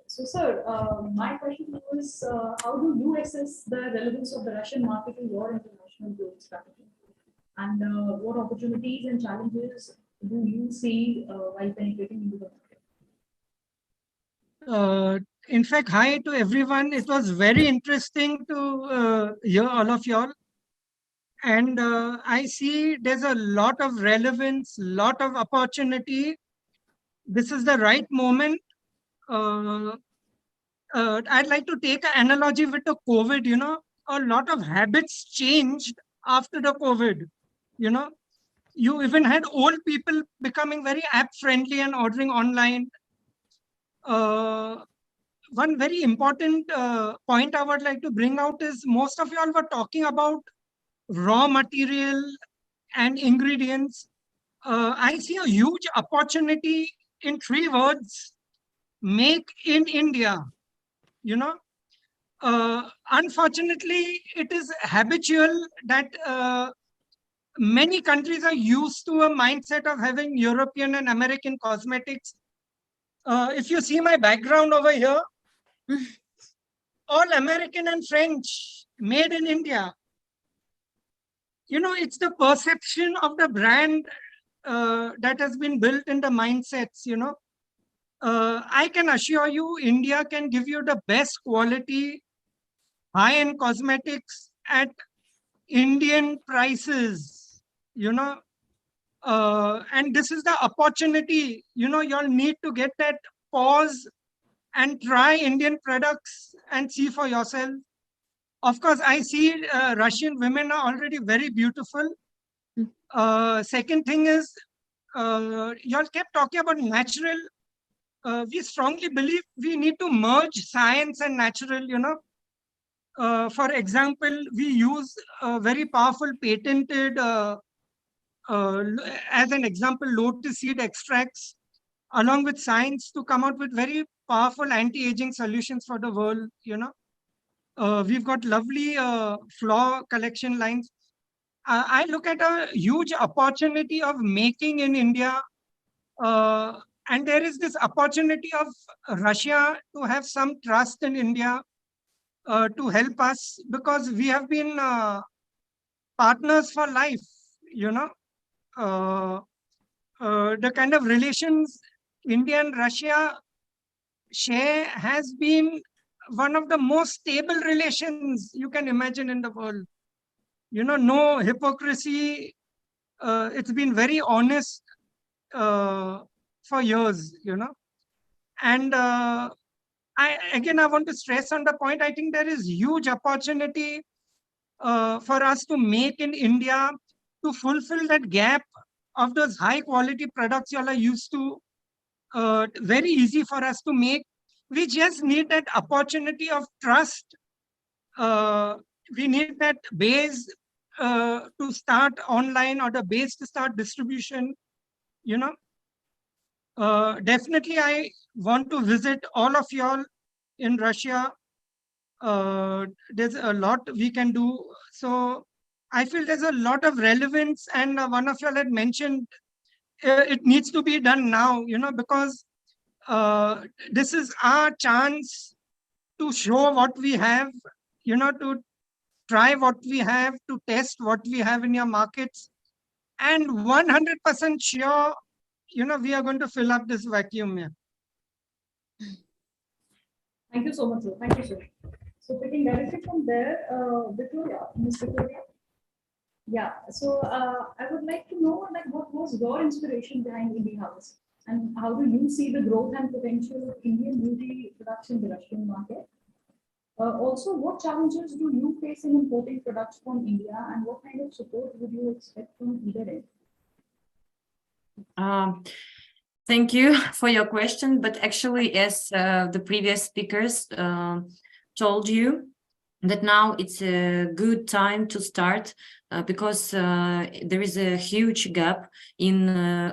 Speaker 3: So, sir, my question was, how do you assess the relevance of the Russian market in your international growth strategy? And what opportunities and challenges do you see while penetrating into the market?
Speaker 2: In fact, hi to everyone. It was very interesting to hear all of y'all. And I see there's a lot of relevance, lot of opportunity. This is the right moment. I'd like to take an analogy with the COVID, a lot of habits changed after the COVID, You even had old people becoming very app friendly and ordering online. One very important point I would like to bring out is most of y'all were talking about raw material and ingredients. I see a huge opportunity in 3 words: make in India. Unfortunately, it is habitual that many countries are used to a mindset of having European and American cosmetics. If you see my background over here, all American and French, made in India. It's the perception of the brand that has been built in the mindsets, I can assure you, India can give you the best quality high-end cosmetics at Indian prices, and this is the opportunity, you all need to get that pause and try Indian products and see for yourself. Of course, I see Russian women are already very beautiful. Second thing is, you all kept talking about natural. We strongly believe we need to merge science and natural, for example, we use very powerful patented, as an example, lotus seed extracts, along with science to come out with very powerful anti-aging solutions for the world, We've got lovely floor collection lines. I look at a huge opportunity of making in India, and there is this opportunity of Russia to have some trust in India to help us, because we have been partners for life, the kind of relations India and Russia share has been one of the most stable relations you can imagine in the world. No hypocrisy. It's been very honest for years, And I want to stress on the point, I think there is huge opportunity for us to make in India to fulfill that gap of those high quality products you all are used to. Very easy for us to make. We just need that opportunity of trust. We need that base to start online, or the base to start distribution, Definitely, I want to visit all of y'all in Russia. There's a lot we can do. So I feel there's a lot of relevance, and one of y'all had mentioned it needs to be done now, because this is our chance to show what we have, to try what we have, to test what we have in your markets, and 100% sure, we are going to fill up this vacuum here.
Speaker 3: Thank you so much, sir. Thank you, sir. So picking directly from there, Victoria, Ms. Victoria. Yeah, so I would like to know, what was your inspiration behind Indie House, and how do you see the growth and potential of Indian beauty products in the Russian market? Also, what challenges do you face in importing products from India, and what kind of support would you expect from either end?
Speaker 6: Thank you for your question, but actually, as the previous speakers told you, that now it's a good time to start because there is a huge gap in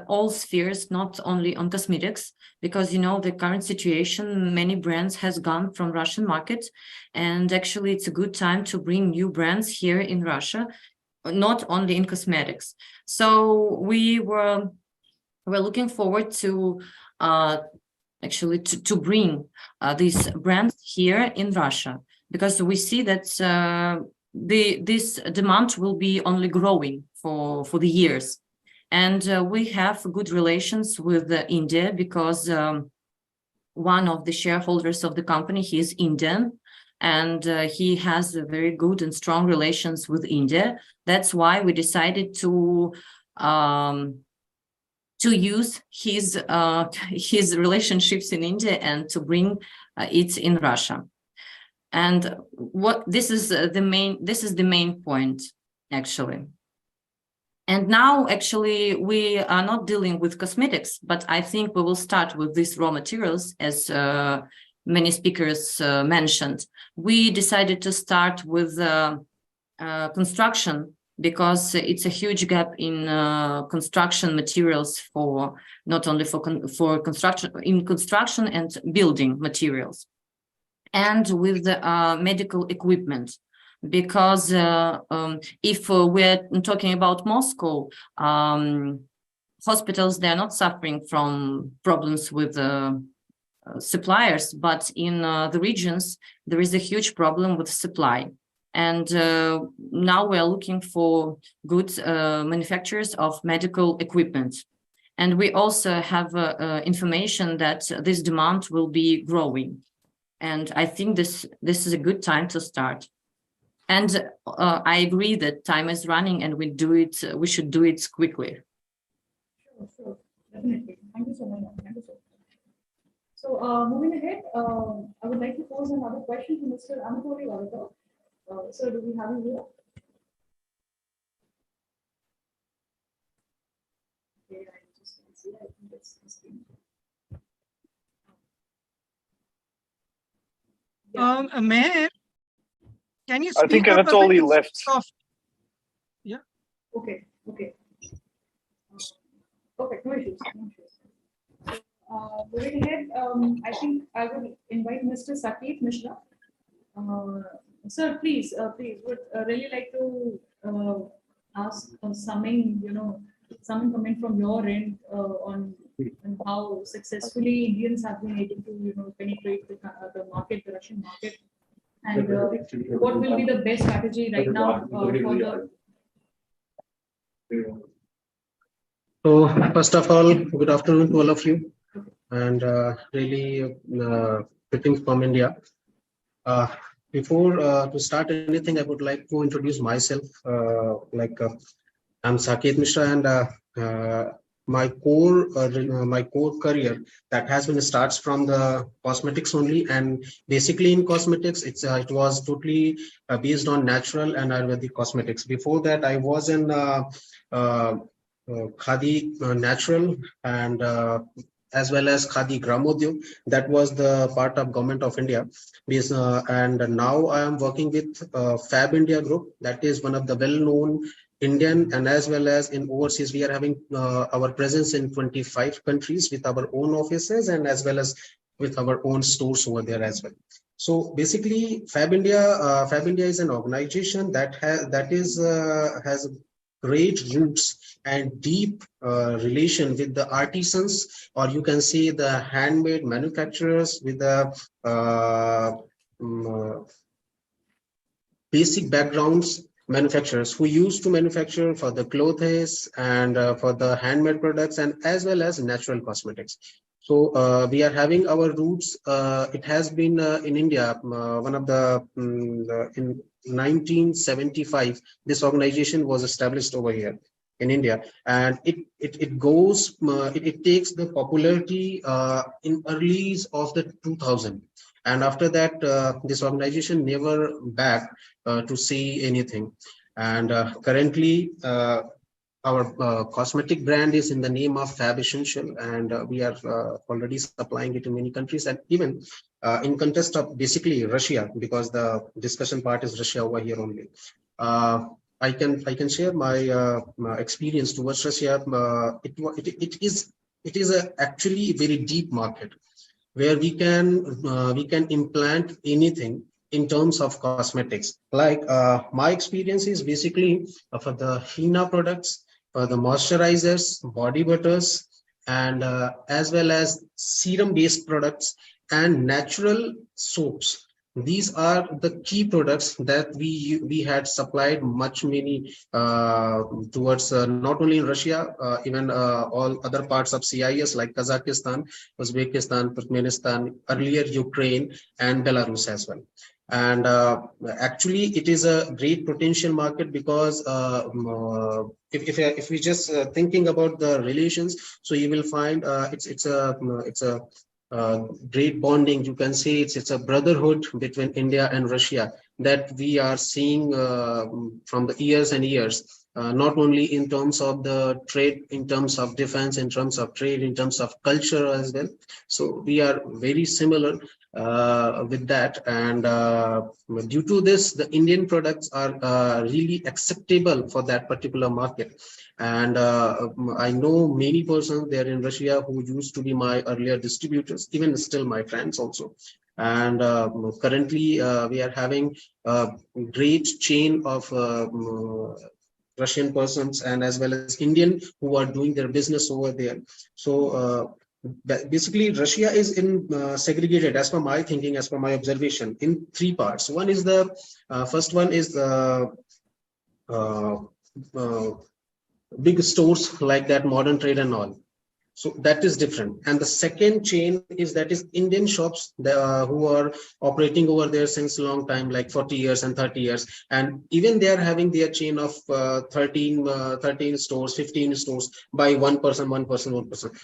Speaker 6: all spheres, not only on cosmetics, because the current situation, many brands has gone from Russian market, and actually it's a good time to bring new brands here in Russia, not only in cosmetics. So we're looking forward to actually to bring these brands here in Russia, because we see that this demand will be only growing for the years. And we have good relations with India, because one of the shareholders of the company, he is Indian, and he has a very good and strong relations with India. That's why we decided to use his relationships in India and to bring it in Russia. And this is the main point, actually. And now, actually, we are not dealing with cosmetics, but I think we will start with these raw materials, as many speakers mentioned. We decided to start with construction, because it's a huge gap in construction materials, for not only for construction and building materials, and with medical equipment, because if we're talking about Moscow, hospitals, they're not suffering from problems with suppliers, but in the regions there is a huge problem with supply. And now we are looking for good manufacturers of medical equipment. And we also have information that this demand will be growing. And I think this is a good time to start. And I agree that time is running and we should do it quickly.
Speaker 3: Sure, definitely. Thank you so much. Thank you so much. So moving ahead, I would like to pose another question to Mr. Anatoly Valatov. Sir, do we have you here? Okay, I just can't see. I think it's the screen.
Speaker 2: Meher, can you
Speaker 8: I
Speaker 2: speak
Speaker 8: think
Speaker 2: up a bit
Speaker 8: Anatoly
Speaker 2: and
Speaker 8: left.
Speaker 2: soft? Yeah.
Speaker 3: Okay. Perfect. No issues. Moving ahead, I think I would invite Mr. Saket Mishra. Sir, please, would really like to ask something coming from your end on how successfully Indians have been able to penetrate the market, the Russian market, and what will be the best strategy right now for the.
Speaker 12: So first of all, good afternoon to all of you, and really greetings from India. Before to start anything, I would like to introduce myself. I'm Saket Mishra, and my core career that has been starts from the cosmetics only, and basically in cosmetics it was totally based on natural and Ayurvedic cosmetics. Before that, I was in Khadi natural and as well as Khadi Gramodyog. That was the part of Government of India. And now I am working with Fab India Group. That is one of the well-known Indian, and as well as in overseas, we are having our presence in 25 countries with our own offices and as well as with our own stores over there as well. So basically, Fab India is an organization that has great roots and deep relation with the artisans, or you can say the handmade manufacturers with the basic backgrounds manufacturers who used to manufacture for the clothes and for the handmade products and as well as natural cosmetics. So we are having our roots. It has been in India, one of the in 1975, this organization was established over here in India, and it takes the popularity in early of the 2000, and after that this organization never back to see anything. And currently our cosmetic brand is in the name of Fab Essential, and we are already supplying it in many countries, and even in context of basically Russia, because the discussion part is Russia over here only. I can share my experience towards Russia. It is actually a very deep market where we can implant anything in terms of cosmetics. Like my experience is basically for the henna products, for the moisturizers, body butters, and as well as serum based products and natural soaps. These are the key products that we had supplied many towards not only in Russia, even all other parts of CIS like Kazakhstan, Uzbekistan, Turkmenistan, earlier Ukraine, and Belarus as well. And actually, it is a great potential market because if we just thinking about the relations, so you will find it's a great bonding. You can say it's a brotherhood between India and Russia that we are seeing from the years and years. Not only in terms of the trade, in terms of defense, in terms of trade, in terms of culture as well. So we are very similar with that, and due to this, the Indian products are really acceptable for that particular market. And I know many persons there in Russia who used to be my earlier distributors, even still my friends also. And currently we are having a great chain of Russian persons and as well as Indian who are doing their business over there. So basically Russia is segregated, as per my thinking, as per my observation, in three parts. One is the first one is the big stores like that, modern trade and all. So that is different. And the second chain is Indian shops who are operating over there since a long time, like 40 years and 30 years. And even they are having their chain of 13 stores, 15 stores by one person.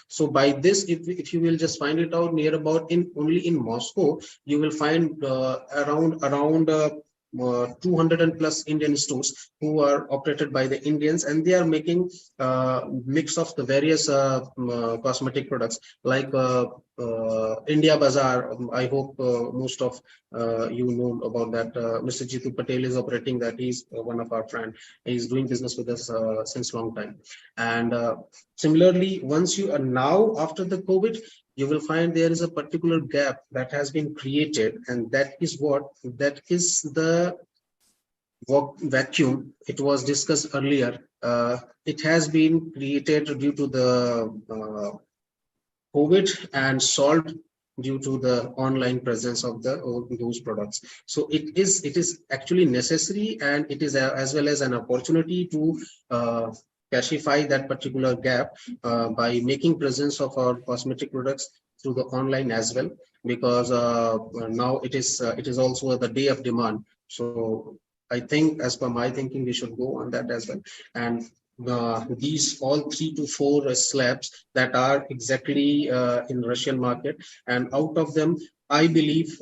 Speaker 12: So by this, if you will just find it out, near about only in Moscow, you will find around 200 and plus Indian stores who are operated by the Indians, and they are making mix of the various cosmetic products like India Bazaar. I hope most of you know about that. Mr. Jitu Patel is operating that. He's one of our friend. He's doing business with us since long time. And similarly, once you are now after the COVID, you will find there is a particular gap that has been created, and that is the vacuum. It was discussed earlier. It has been created due to the COVID and solved due to the online presence of those products. So it is actually necessary, and it is as well as an opportunity to pacify that particular gap by making presence of our cosmetic products through the online as well, because now it is also the day of demand. So I think, as per my thinking, we should go on that as well. And these all 3 to 4 slabs that are exactly in Russian market, and out of them, I believe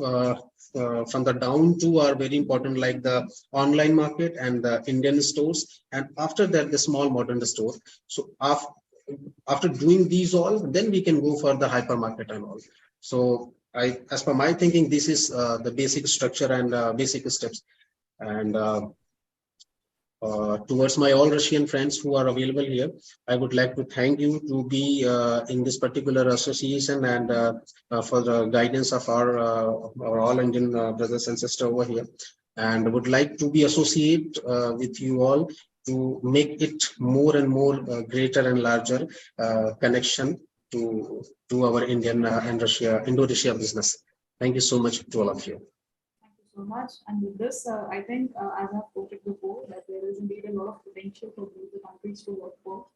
Speaker 12: from the down to are very important, like the online market and the Indian stores, and after that the small modern store. So after doing these all, then we can go for the hypermarket and all. So as per my thinking, this is the basic structure and basic steps. And towards my all Russian friends who are available here, I would like to thank you to be in this particular association, and for the guidance of our all Indian brothers and sisters over here, and would like to be associate with you all to make it more and more greater and larger connection to our Indian and Indo-Russia business. Thank you so much to all of you.
Speaker 3: So much. And with this, I think, as I've quoted before, that there is indeed a lot of potential for both the countries to work for.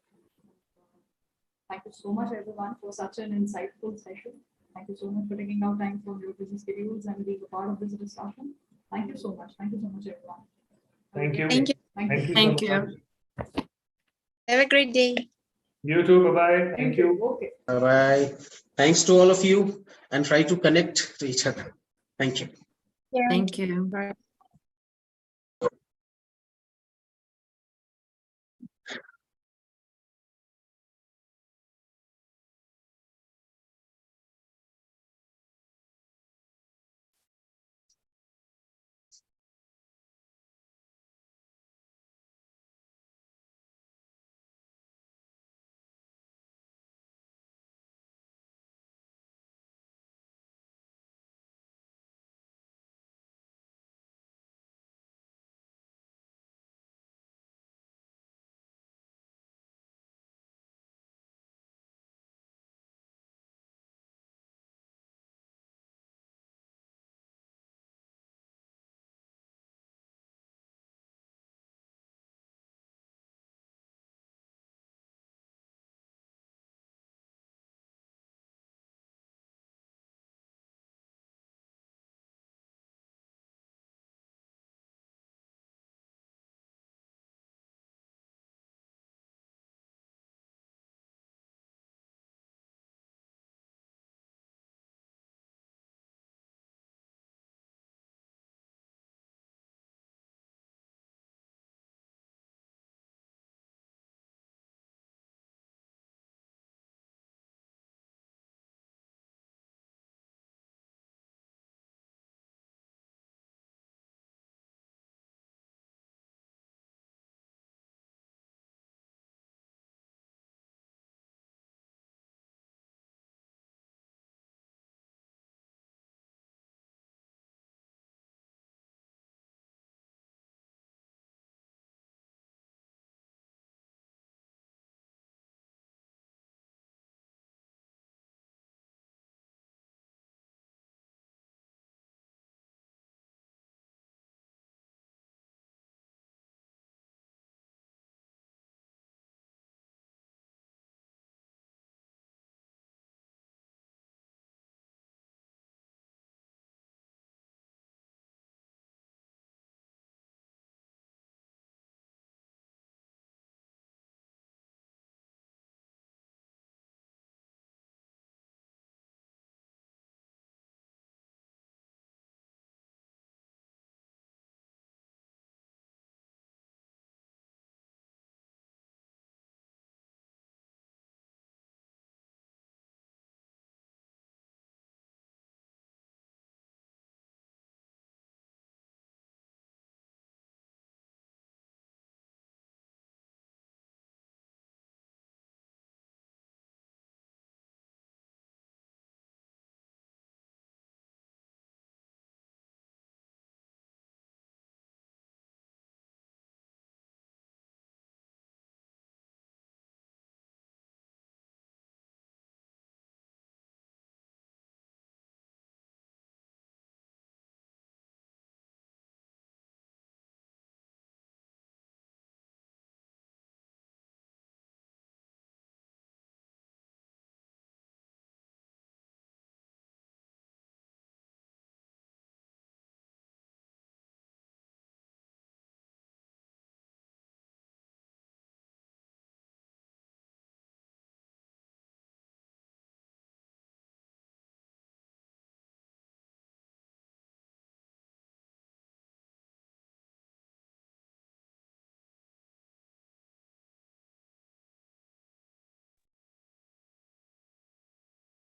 Speaker 3: Thank you so much, everyone, for such an insightful session. Thank you so much for taking out time from your busy schedules and being a part of this discussion. Thank you so much. Thank you so much, everyone.
Speaker 9: Thank you.
Speaker 10: Thank you.
Speaker 9: Thank you. So much.
Speaker 10: Have a great day.
Speaker 9: You too. Bye-bye. Thank you.
Speaker 3: Okay.
Speaker 12: Bye-bye. Thanks to all of you, and try to connect to each other. Thank you.
Speaker 6: Thank you.
Speaker 10: Bye.